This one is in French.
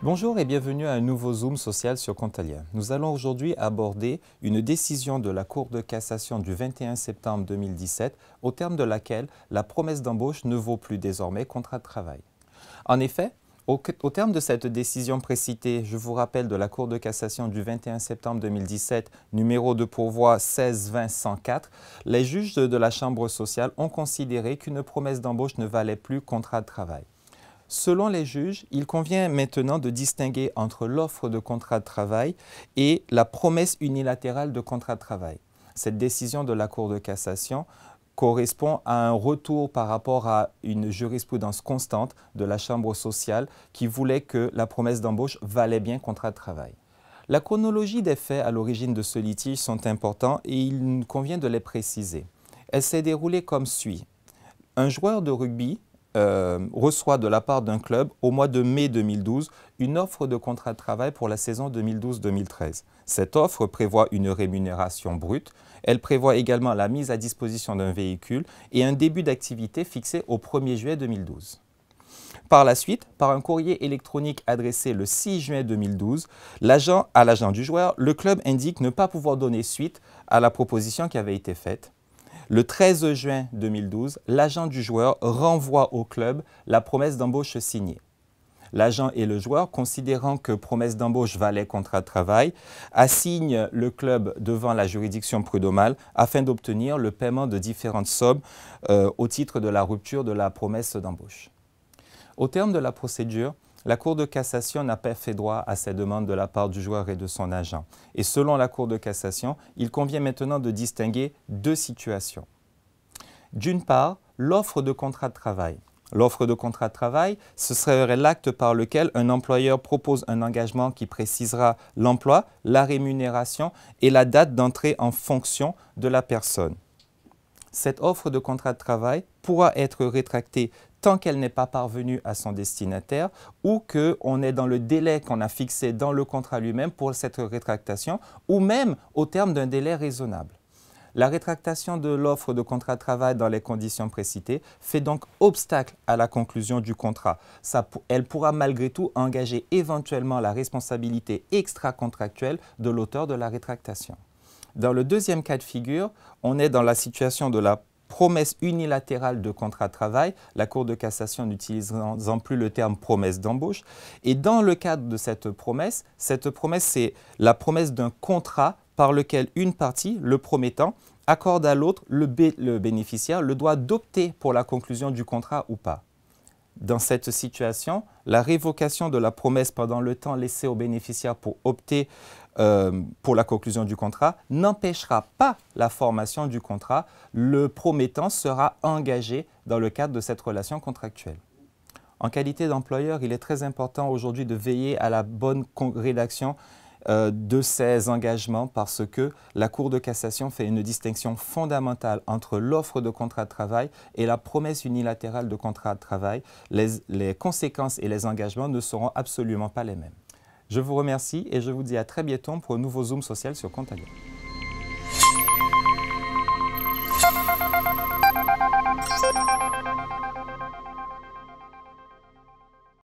Bonjour et bienvenue à un nouveau Zoom social sur Contalia. Nous allons aujourd'hui aborder une décision de la Cour de cassation du 21 septembre 2017 au terme de laquelle la promesse d'embauche ne vaut plus désormais contrat de travail. En effet, au terme de cette décision précitée, je vous rappelle de la Cour de cassation du 21 septembre 2017, numéro de pourvoi 16-20-104, les juges de la Chambre sociale ont considéré qu'une promesse d'embauche ne valait plus contrat de travail. Selon les juges, il convient maintenant de distinguer entre l'offre de contrat de travail et la promesse unilatérale de contrat de travail. Cette décision de la Cour de cassation correspond à un retour par rapport à une jurisprudence constante de la Chambre sociale qui voulait que la promesse d'embauche valait bien contrat de travail. La chronologie des faits à l'origine de ce litige sont importants et il convient de les préciser. Elle s'est déroulée comme suit. Un joueur de rugby reçoit de la part d'un club au mois de mai 2012 une offre de contrat de travail pour la saison 2012-2013. Cette offre prévoit une rémunération brute. Elle prévoit également la mise à disposition d'un véhicule et un début d'activité fixé au 1er juillet 2012. Par la suite, par un courrier électronique adressé le 6 juin 2012, à l'agent du joueur, le club indique ne pas pouvoir donner suite à la proposition qui avait été faite. Le 13 juin 2012, l'agent du joueur renvoie au club la promesse d'embauche signée. L'agent et le joueur, considérant que promesse d'embauche valait contrat de travail, assignent le club devant la juridiction prud'homale afin d'obtenir le paiement de différentes sommes au titre de la rupture de la promesse d'embauche. Au terme de la procédure, la Cour de cassation n'a pas fait droit à ces demandes de la part du joueur et de son agent. Et selon la Cour de cassation, il convient maintenant de distinguer deux situations. D'une part, l'offre de contrat de travail. L'offre de contrat de travail, ce serait l'acte par lequel un employeur propose un engagement qui précisera l'emploi, la rémunération et la date d'entrée en fonction de la personne. Cette offre de contrat de travail pourra être rétractée tant qu'elle n'est pas parvenue à son destinataire ou qu'on est dans le délai qu'on a fixé dans le contrat lui-même pour cette rétractation ou même au terme d'un délai raisonnable. La rétractation de l'offre de contrat de travail dans les conditions précitées fait donc obstacle à la conclusion du contrat. Elle pourra malgré tout engager éventuellement la responsabilité extra-contractuelle de l'auteur de la rétractation. Dans le deuxième cas de figure, on est dans la situation de la promesse unilatérale de contrat de travail, la Cour de cassation n'utilisant plus le terme promesse d'embauche. Et dans le cadre de cette promesse, c'est la promesse d'un contrat par lequel une partie, le promettant, accorde à l'autre, le bénéficiaire, le droit d'opter pour la conclusion du contrat ou pas. Dans cette situation, la révocation de la promesse pendant le temps laissé au bénéficiaire pour opter pour la conclusion du contrat n'empêchera pas la formation du contrat. Le promettant sera engagé dans le cadre de cette relation contractuelle. En qualité d'employeur, il est très important aujourd'hui de veiller à la bonne rédaction de ces engagements parce que la Cour de cassation fait une distinction fondamentale entre l'offre de contrat de travail et la promesse unilatérale de contrat de travail. Les conséquences et les engagements ne seront absolument pas les mêmes. Je vous remercie et je vous dis à très bientôt pour un nouveau Zoom social sur Contalia.